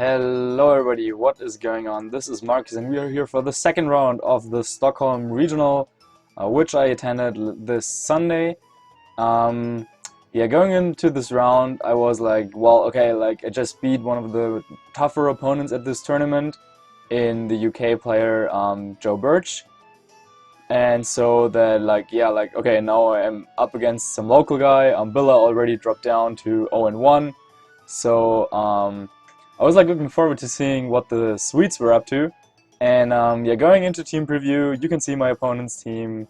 Hello everybody, what is going on? This is Marcus and we are here for the second round of the Stockholm Regional, which I attended this Sunday. Yeah, going into this round I was like, well, okay, like I just beat one of the tougher opponents at this tournament in the UK player, Joe Birch. And so that okay, now I'm up against some local guy. Billa already dropped down to 0-1. So I was like looking forward to seeing what the Swedes were up to. And yeah, going into team preview, you can see my opponent's team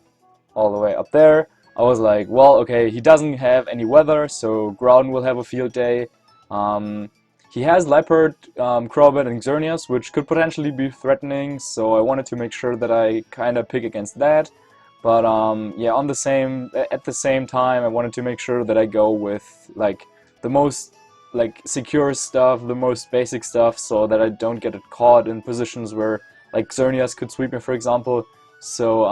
all the way up there. I was like, well, okay, he doesn't have any weather, so Groudon will have a field day. He has Leopard, Crobat, and Xerneas, which could potentially be threatening, so I wanted to make sure that I kind of pick against that. But yeah, at the same time, I wanted to make sure that I go with like the most secure stuff, the most basic stuff, so that I don't get caught in positions where like Xerneas could sweep me, for example. So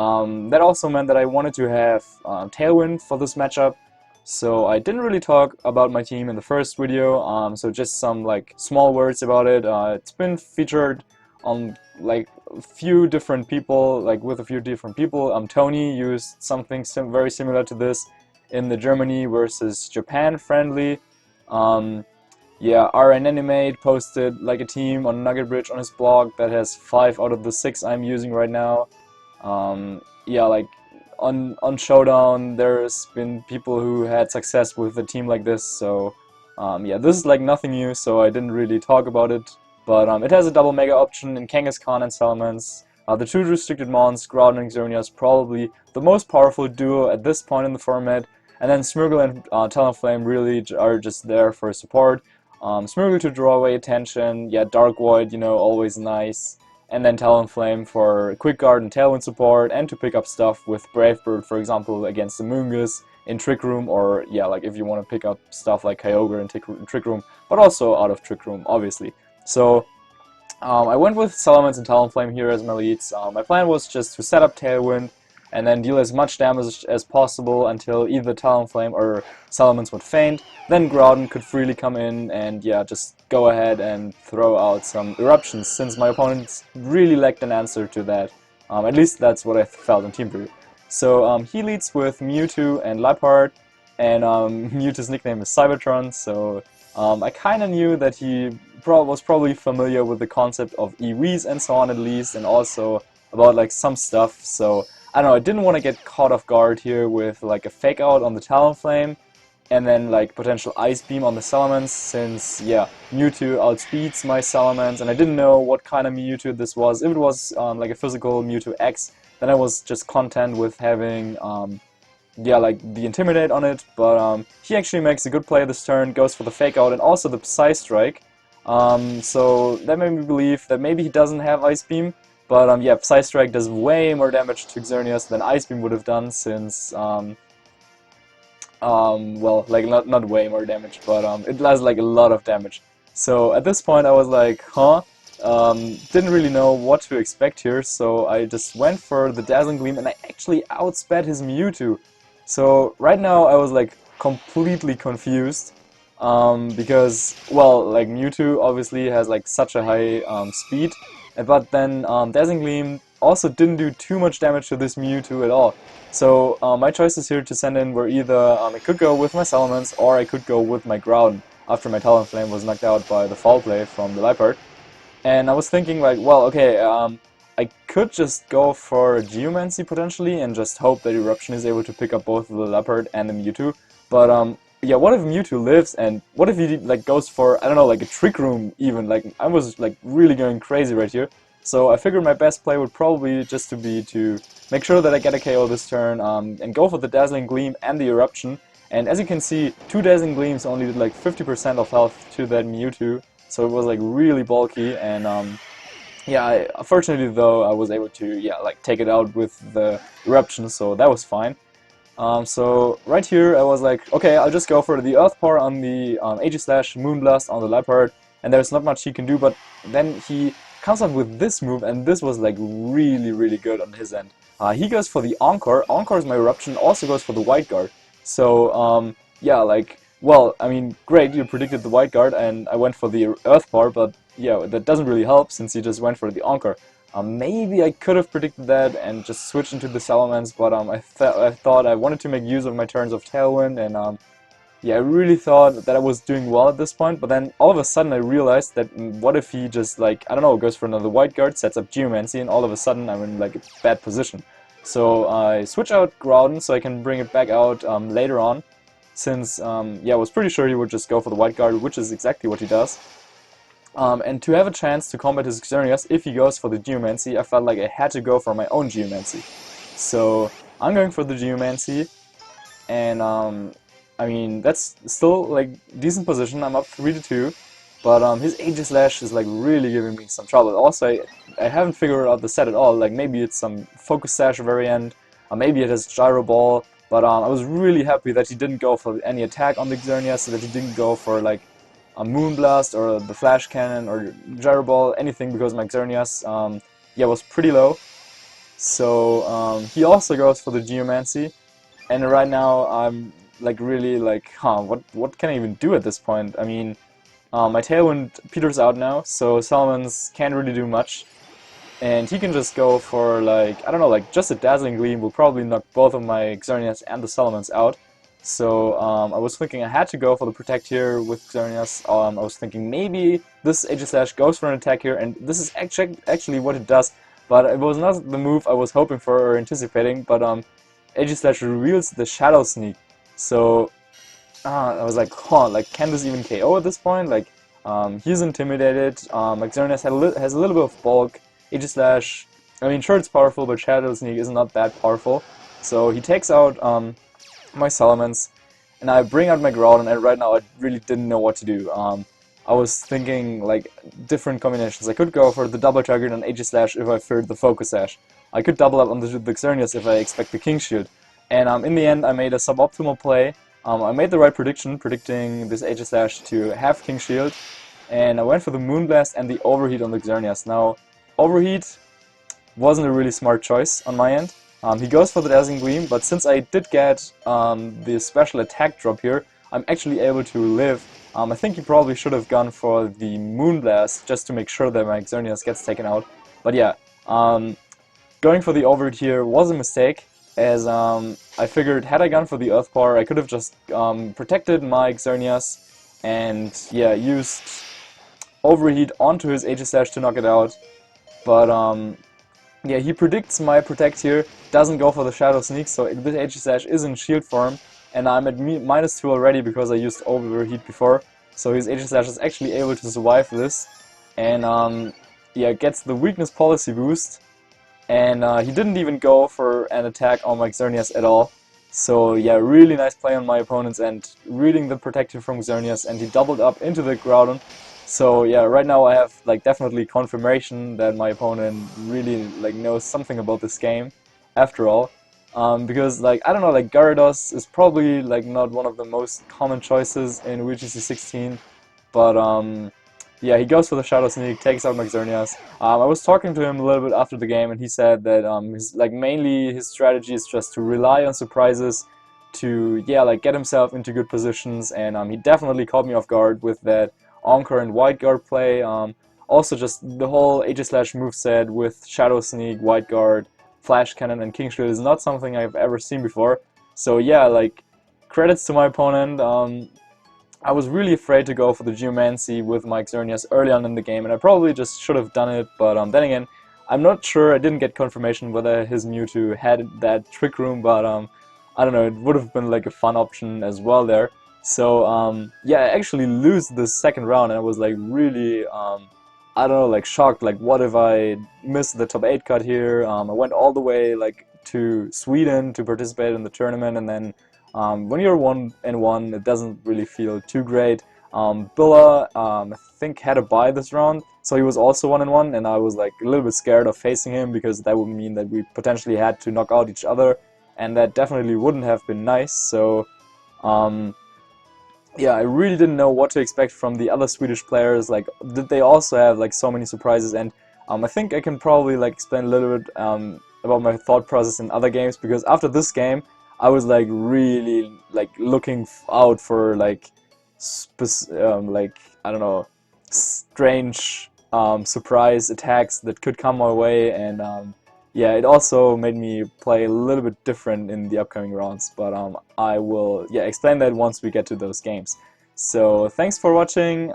that also meant that I wanted to have Tailwind for this matchup. So I didn't really talk about my team in the first video, so just some like small words about it. It's been featured on like a few different people, with a few different people. Tony used something very similar to this in the Germany versus Japan friendly. Yeah, RN Animate posted like a team on Nugget Bridge on his blog that has 5 out of the 6 I'm using right now. Yeah, like on Showdown there's been people who had success with a team like this, so yeah, this is like nothing new, so I didn't really talk about it. But it has a double mega option in Kangaskhan and Salamence. The 2 restricted mons, Groudon and Xerneas, probably the most powerful duo at this point in the format. And then Smeargle and Talonflame really are just there for support. Smeargle to draw away attention, yeah, Dark Void, you know, always nice. And then Talonflame for Quick Guard and Tailwind support, and to pick up stuff with Brave Bird, for example, against the Mungus in Trick Room, or yeah, like if you want to pick up stuff like Kyogre in Trick Room, but also out of Trick Room, obviously. So I went with Salamence and Talonflame here as my leads. My plan was just to set up Tailwind and then deal as much damage as possible until either Talonflame or Salamence would faint. Then Groudon could freely come in and yeah, just go ahead and throw out some eruptions, since my opponents really lacked an answer to that. At least that's what I felt in Team Brew. So he leads with Mewtwo and Leopard, and Mewtwo's nickname is Cybertron, so I kind of knew that he was probably familiar with the concept of EVs and so on at least, and also about like some stuff, so I don't know, I didn't want to get caught off guard here with like a fake out on the Talonflame and then like potential Ice Beam on the Salamence, since yeah, Mewtwo outspeeds my Salamence and I didn't know what kind of Mewtwo this was. If it was like a physical Mewtwo X, then I was just content with having yeah, like the Intimidate on it, but he actually makes a good play this turn, goes for the fake out and also the Psystrike. So that made me believe that maybe he doesn't have Ice Beam. But yeah, Psystrike does way more damage to Xerneas than Ice Beam would have done, since well, like not way more damage, but it does like a lot of damage. So at this point I was like, huh? Didn't really know what to expect here, so I just went for the Dazzling Gleam and I actually outsped his Mewtwo. So right now I was like completely confused, because, well, like Mewtwo obviously has like such a high speed. But then Dazzling Gleam also didn't do too much damage to this Mewtwo at all. So my choices here to send in were either I could go with my Salamence or I could go with my Groudon after my Talonflame was knocked out by the foul play from the Leopard. And I was thinking like, well, okay, I could just go for Geomancy potentially and just hope that Eruption is able to pick up both the Leopard and the Mewtwo. But yeah, what if Mewtwo lives, and what if he like goes for, I don't know, like a Trick Room even? Like I was like really going crazy right here. So I figured my best play would probably just to be to make sure that I get a KO this turn, and go for the Dazzling Gleam and the Eruption. And as you can see, 2 Dazzling Gleams only did like 50% of health to that Mewtwo, so it was like really bulky. And yeah, unfortunately though, I was able to yeah like take it out with the Eruption, so that was fine. So right here I was like, okay, I'll just go for the Earth Power on the Aegislash, Moonblast on the Leopard, and there's not much he can do, but then he comes up with this move, and this was like really good on his end. He goes for the Encore. Encore is my Eruption, also goes for the White Guard. So yeah, like, well, I mean, great, you predicted the White Guard, and I went for the Earth Power, but yeah, that doesn't really help since he just went for the Anchor. Maybe I could have predicted that and just switched into the Salamence, but I thought I wanted to make use of my turns of Tailwind, and yeah, I really thought that I was doing well at this point, but then all of a sudden I realized that what if he just, like, I don't know, goes for another White Guard, sets up Geomancy, and all of a sudden I'm in like a bad position. So I switch out Groudon so I can bring it back out later on, since yeah, I was pretty sure he would just go for the White Guard, which is exactly what he does. And to have a chance to combat his Xerneas if he goes for the Geomancy, I felt like I had to go for my own Geomancy. So I'm going for the Geomancy, and I mean, that's still like decent position. I'm up 3-2, but his Aegislash is like really giving me some trouble. Also, I haven't figured out the set at all. Like maybe it's some Focus Sash variant, or maybe it has Gyro Ball. But I was really happy that he didn't go for any attack on the Xerneas, so that he didn't go for like a Moonblast or the Flash Cannon or Gyro Ball, anything, because my Xerneas yeah, was pretty low. So he also goes for the Geomancy, and right now I'm like really like, what can I even do at this point? I mean, my Tailwind peters out now, so Salamence can't really do much, and he can just go for like, I don't know, like just a Dazzling Gleam will probably knock both of my Xerneas and the Salamence out. So I was thinking I had to go for the Protect here with Xerneas. I was thinking maybe this Aegislash goes for an attack here, and this is actually what it does, but it was not the move I was hoping for or anticipating, but Aegislash reveals the Shadow Sneak. So I was like, like, can this even KO at this point? Like, he's intimidated. Like Xerneas has a little bit of bulk. Aegislash, I mean, sure it's powerful, but Shadow Sneak is not that powerful. So he takes out my Salamence, and I bring out my Groudon, and right now I really didn't know what to do. I was thinking like different combinations. I could go for the double target on Aegislash if I feared the Focus Sash. I could double up on the Xerneas if I expect the King Shield. And in the end, I made a suboptimal play. I made the right prediction, predicting this Aegislash to have King Shield, and I went for the Moonblast and the Overheat on the Xerneas. Now, Overheat wasn't a really smart choice on my end. He goes for the Dazzling Gleam, but since I did get the special attack drop here, I'm actually able to live. I think he probably should have gone for the Moonblast just to make sure that my Xerneas gets taken out. But yeah, going for the Overheat here was a mistake, as I figured had I gone for the Earth Power, I could have just protected my Xerneas and yeah, used Overheat onto his Aegislash to knock it out. But yeah, he predicts my Protect here, doesn't go for the Shadow Sneak, so this Aegislash is in shield form, and I'm at -2 already because I used Overheat before, so his Aegislash is actually able to survive this, and yeah, gets the Weakness Policy boost, and he didn't even go for an attack on my Xerneas at all. So yeah, really nice play on my opponent's end, reading the Protective from Xerneas, and he doubled up into the Groudon. So yeah, right now I have like definitely confirmation that my opponent really like knows something about this game, after all. Because like, I don't know, like Gyarados is probably like not one of the most common choices in VGC16, but yeah, he goes for the Shadow Sneak, takes out my Xerneas. I was talking to him a little bit after the game, and he said that mainly his strategy is just to rely on surprises to, yeah, like get himself into good positions, and he definitely caught me off guard with that Anchor and White Guard play. Also just the whole Aegislash moveset with Shadow Sneak, White Guard, Flash Cannon, and King Shield is not something I've ever seen before. So yeah, like, credits to my opponent. I was really afraid to go for the Geomancy with my Xerneas early on in the game, and I probably just should have done it, but then again, I'm not sure, I didn't get confirmation whether his Mewtwo had that Trick Room, but I don't know, it would have been like a fun option as well there. So yeah, I actually lose the second round, and I was like really, I don't know, like shocked, like what if I missed the top 8 cut here. I went all the way like to Sweden to participate in the tournament, and then when you're 1-1, it doesn't really feel too great. Billa, I think, had a bye this round, so he was also 1-1, and I was like a little bit scared of facing him because that would mean that we potentially had to knock out each other, and that definitely wouldn't have been nice. So yeah, I really didn't know what to expect from the other Swedish players. Like, did they also have like so many surprises? And I think I can probably like explain a little bit about my thought process in other games, because after this game I was like really like looking out for like I don't know, strange surprise attacks that could come my way, and yeah, it also made me play a little bit different in the upcoming rounds, but I will explain that once we get to those games. So thanks for watching.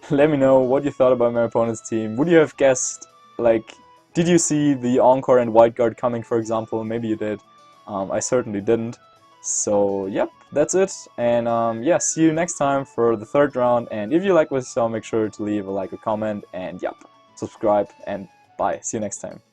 Let me know what you thought about my opponent's team. Would you have guessed, like, did you see the Encore and White Guard coming, for example? Maybe you did. I certainly didn't. So yep, that's it, and yeah, see you next time for the third round. And if you like what you saw, make sure to leave a like, a comment, and yep, subscribe, and bye. See you next time.